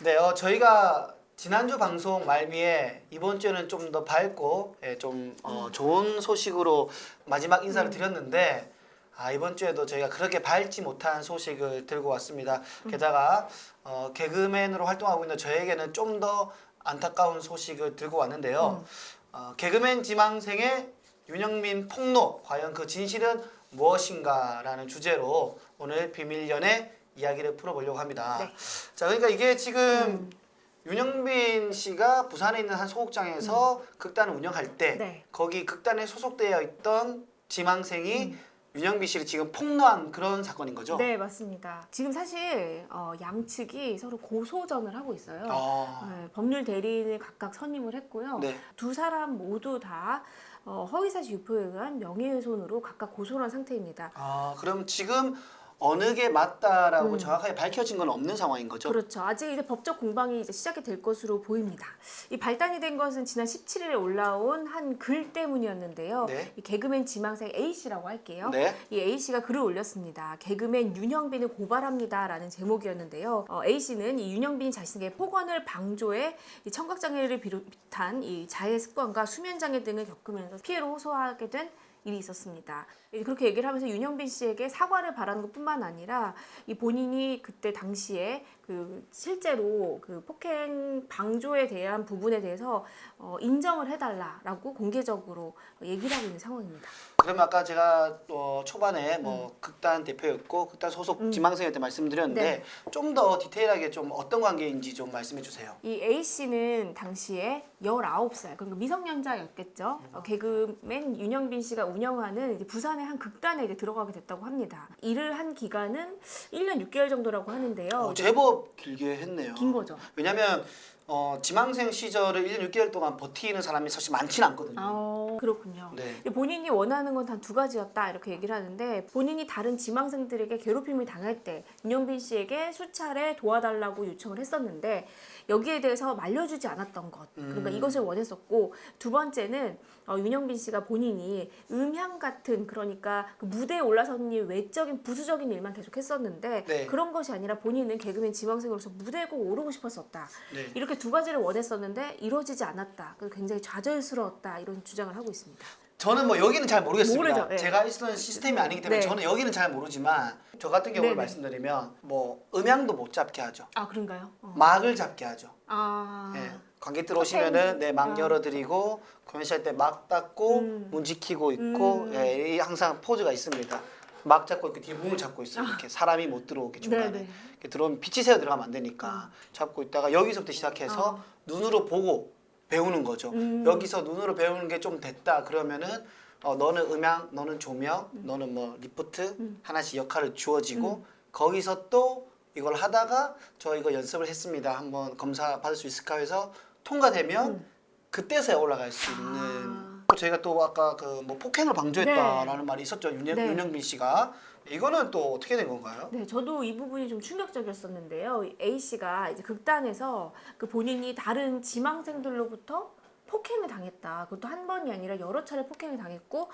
네, 저희가 지난주 방송 말미에 이번 주에는 좀 더 밝고 좋은 소식으로 마지막 인사를 드렸는데 이번 주에도 저희가 그렇게 밝지 못한 소식을 들고 왔습니다. 게다가 개그맨으로 활동하고 있는 저에게는 좀 더 안타까운 소식을 들고 왔는데요. 개그맨 지망생의 윤영민 폭로, 과연 그 진실은 무엇인가라는 주제로 오늘 비밀연애 이야기를 풀어보려고 합니다. 네. 자, 그러니까 이게 지금 윤영빈 씨가 부산에 있는 한 소극장에서 극단을 운영할 때 네. 거기 극단에 소속되어 있던 지망생이 윤영빈 씨를 지금 폭로한 그런 사건인 거죠? 네, 맞습니다. 지금 사실 양측이 서로 고소전을 하고 있어요. 네, 법률 대리인을 각각 선임을 했고요. 네. 두 사람 모두 다 허위사실 유포에 의한 명예훼손으로 각각 고소를 한 상태입니다. 그럼 지금 어느 게 맞다라고 정확하게 밝혀진 건 없는 상황인 거죠? 그렇죠. 아직 이제 법적 공방이 이제 시작이 될 것으로 보입니다. 이 발단이 된 것은 지난 17일에 올라온 한 글 때문이었는데요. 네. 이 개그맨 지망생 A 씨라고 할게요. 네. 이 A 씨가 글을 올렸습니다. 개그맨 윤영빈을 고발합니다라는 제목이었는데요. A 씨는 이 윤영빈이 자신에게 폭언을 방조해 이 청각장애를 비롯한 이 자해 습관과 수면 장애 등을 겪으면서 피해를 호소하게 된 일이 있었습니다. 그렇게 얘기를 하면서 윤영빈 씨에게 사과를 바라는 것뿐만 아니라 이 본인이 그때 당시에 그 실제로 그 폭행 방조에 대한 부분에 대해서 인정을 해달라라고 공개적으로 얘기를 하고 있는 상황입니다. 그러면 아까 제가 초반에 극단 대표였고 극단 소속 지망생한테 말씀드렸는데 네. 좀 더 디테일하게 좀 어떤 관계인지 좀 말씀해 주세요. 이 A 씨는 당시에 19살, 그러니까 미성년자였겠죠. 개그맨 윤영빈 씨가 운영하는 이제 부산의 한 극단에 이제 들어가게 됐다고 합니다. 일을 한 기간은 1년 6개월 정도라고 하는데요. 제법 길게 했네요. 긴 거죠. 왜냐면 지망생 시절을 1년 6개월 동안 버티는 사람이 사실 많지는 않거든요. 그렇군요. 네. 본인이 원하는 건 단 두 가지였다 이렇게 얘기를 하는데 본인이 다른 지망생들에게 괴롭힘을 당할 때 윤영빈 씨에게 수차례 도와달라고 요청을 했었는데 여기에 대해서 말려주지 않았던 것, 그러니까 이것을 원했었고, 두 번째는 윤영빈 씨가 본인이 음향 같은, 그러니까 그 무대에 올라서는 일, 외적인 부수적인 일만 계속 했었는데 네. 그런 것이 아니라 본인은 개그맨 지망생으로서 무대에 꼭 오르고 싶었었다. 네. 이렇게 두 가지를 원했었는데 이루어지지 않았다. 그래서 굉장히 좌절스러웠다 이런 주장을 하고 있습니다. 저는 여기는 잘 모르겠습니다. 모르죠. 네. 제가 있었던 시스템이 아니기 때문에 네. 저는 여기는 잘 모르지만 저 같은 경우를 네네. 말씀드리면 음향도 못 잡게 하죠. 그런가요? 막을 잡게 하죠. 네. 관객들 오시면은 막 열어드리고 공연 시할 때 막 닫고 문 지키고 있고 항상 포즈가 있습니다. 막 잡고 있고 뒤에 문을 잡고 있어요. 이렇게 사람이 못 들어오게 중간에. 네네. 이렇게 들어오면 빛이 새어 들어가면 안 되니까 잡고 있다가 여기서부터 시작해서 눈으로 보고 배우는 거죠. 여기서 눈으로 배우는 게 좀 됐다 그러면은 너는 음향, 너는 조명, 너는 리프트 하나씩 역할을 주어지고 거기서 또 이걸 하다가 저 이거 연습을 했습니다. 한번 검사 받을 수 있을까 해서 통과되면 그때서야 올라갈 수 있는. 저희가 또 아까 폭행을 방조했다라는 말이 있었죠. 윤영빈 씨가. 이거는 또 어떻게 된 건가요? 네, 저도 이 부분이 좀 충격적이었었는데요. A 씨가 이제 극단에서 그 본인이 다른 지망생들로부터 폭행을 당했다. 그것도 한 번이 아니라 여러 차례 폭행을 당했고,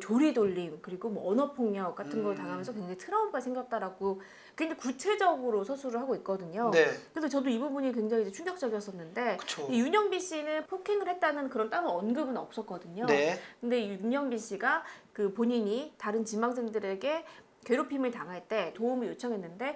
조리돌림, 그리고 언어폭력 같은 걸 당하면서 굉장히 트라우마가 생겼다라고 굉장히 구체적으로 서술을 하고 있거든요. 네. 그래서 저도 이 부분이 굉장히 이제 충격적이었었는데, 그쵸. 이 윤영빈 씨는 폭행을 했다는 그런 따로 언급은 없었거든요. 네. 근데 윤영빈 씨가 그 본인이 다른 지망생들에게 괴롭힘을 당할 때 도움을 요청했는데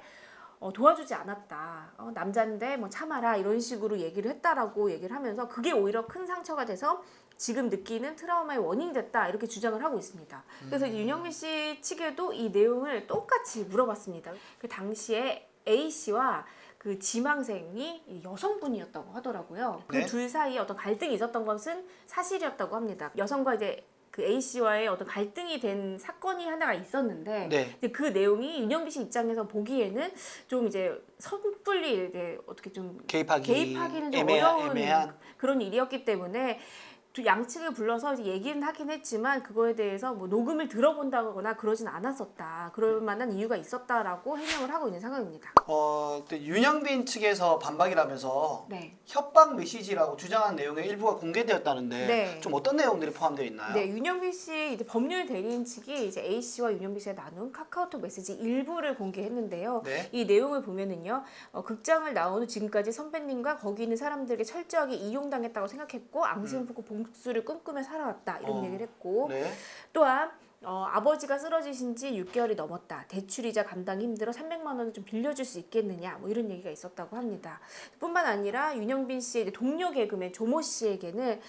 도와주지 않았다. 남자인데 참아라 이런 식으로 얘기를 했다라고 얘기를 하면서 그게 오히려 큰 상처가 돼서 지금 느끼는 트라우마의 원인이 됐다 이렇게 주장을 하고 있습니다. 그래서 윤영빈 씨 측에도 이 내용을 똑같이 물어봤습니다. 그 당시에 A 씨와 그 지망생이 여성분이었다고 하더라고요. 네. 그 둘 사이에 어떤 갈등이 있었던 것은 사실이었다고 합니다. 여성과 이제 그 A 씨와의 어떤 갈등이 된 사건이 하나가 있었는데 네. 그 내용이 윤영빈 씨 입장에서 보기에는 좀 이제 섣불리 이제 어떻게 좀 개입하기는 개입하기는 좀 어려운 애매한. 그런 일이었기 때문에 두 양측을 불러서 이제 얘기는 하긴 했지만 그거에 대해서 뭐 녹음을 들어본다거나 그러진 않았었다. 그럴 만한 이유가 있었다라고 해명을 하고 있는 상황입니다. 또 윤영빈 측에서 반박이라면서 네. 협박 메시지라고 주장한 내용의 일부가 공개되었다는데 네. 좀 어떤 내용들이 포함되어 있나요? 네, 윤영빈 씨 이제 법률 대리인 측이 이제 A 씨와 윤영빈 씨가 나눈 카카오톡 메시지 일부를 공개했는데요. 네. 이 내용을 보면은요, 극장을 나온 후 지금까지 선배님과 거기 있는 사람들에게 철저하게 이용당했다고 생각했고 앙심포고 복수를 꿈꾸며 살아왔다 이런 얘기를 했고 네. 또한 아버지가 쓰러지신 지 6개월이 넘었다. 대출이자 감당이 힘들어 300만 원을 좀 빌려줄 수 있겠느냐 뭐 이런 얘기가 있었다고 합니다. 뿐만 아니라 윤영빈 씨의 이제 동료 개그맨 조모 씨에게는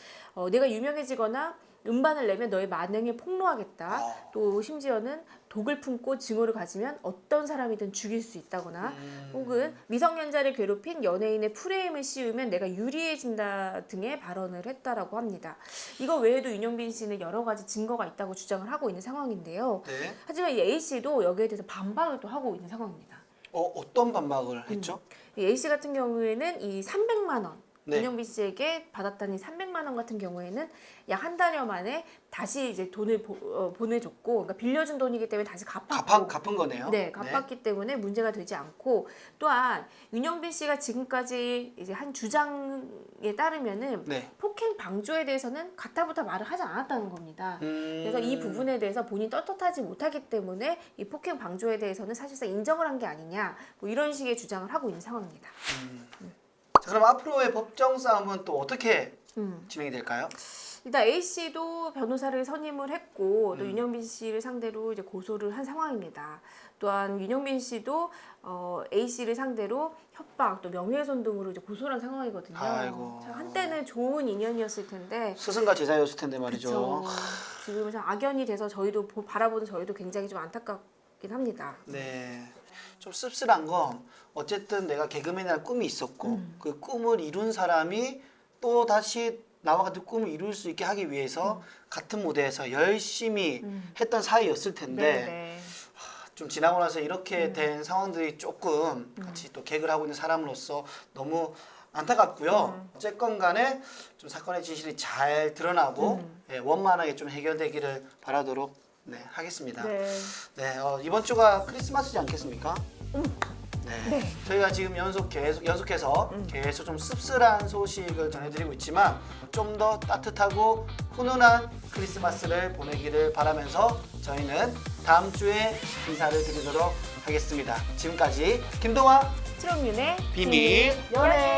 내가 유명해지거나 음반을 내면 너의 만행을 폭로하겠다. 또 심지어는 독을 품고 증오를 가지면 어떤 사람이든 죽일 수 있다거나 혹은 미성년자를 괴롭힌 연예인의 프레임을 씌우면 내가 유리해진다 등의 발언을 했다라고 합니다. 이거 외에도 윤영빈 씨는 여러 가지 증거가 있다고 주장을 하고 있는 상황인데요. 네. 하지만 이 A 씨도 여기에 대해서 반박을 또 하고 있는 상황입니다. 어떤 반박을 했죠? 이 A 씨 같은 경우에는 이 300만 원 네. 윤영빈 씨에게 받았다는 이 300만 원 같은 경우에는 약 한 달여 만에 다시 이제 돈을 보내줬고, 그러니까 빌려준 돈이기 때문에 다시 갚았고, 갚은 거네요. 네, 갚았기 때문에 문제가 되지 않고 또한 윤영빈 씨가 지금까지 이제 한 주장에 따르면은 네. 폭행 방조에 대해서는 가타부타 말을 하지 않았다는 겁니다. 그래서 이 부분에 대해서 본인이 떳떳하지 못하기 때문에 이 폭행 방조에 대해서는 사실상 인정을 한 게 아니냐 뭐 이런 식의 주장을 하고 있는 상황입니다. 자, 그럼 앞으로의 법정 싸움은 또 어떻게 진행이 될까요? 일단 A 씨도 변호사를 선임을 했고 또 윤영빈 씨를 상대로 이제 고소를 한 상황입니다. 또한 윤영빈 씨도 A 씨를 상대로 협박 또 명예훼손 등으로 이제 고소를 한 상황이거든요. 아이고. 참 한때는 좋은 인연이었을 텐데 스승과 제자였을 텐데 말이죠. 그쵸. 지금은 참 악연이 돼서 저희도 바라보는 저희도 굉장히 좀 안타깝긴 합니다. 네. 좀 씁쓸한 건 어쨌든 내가 개그맨이라는 꿈이 있었고 그 꿈을 이룬 사람이 또 다시 나와 같은 꿈을 이룰 수 있게 하기 위해서 같은 무대에서 열심히 했던 사이였을 텐데 네. 좀 지나고 나서 이렇게 된 상황들이 조금 같이 또 개그를 하고 있는 사람으로서 너무 안타깝고요. 어쨌건 간에 좀 사건의 진실이 잘 드러나고 예, 원만하게 좀 해결되기를 바라도록 하겠습니다. 네. 네, 이번 주가 크리스마스지 않겠습니까? 네. 저희가 지금 연속해서 계속 좀 씁쓸한 소식을 전해드리고 있지만 좀 더 따뜻하고 훈훈한 크리스마스를 보내기를 바라면서 저희는 다음 주에 인사를 드리도록 하겠습니다. 지금까지 김동아 트롯윤의 비밀 연애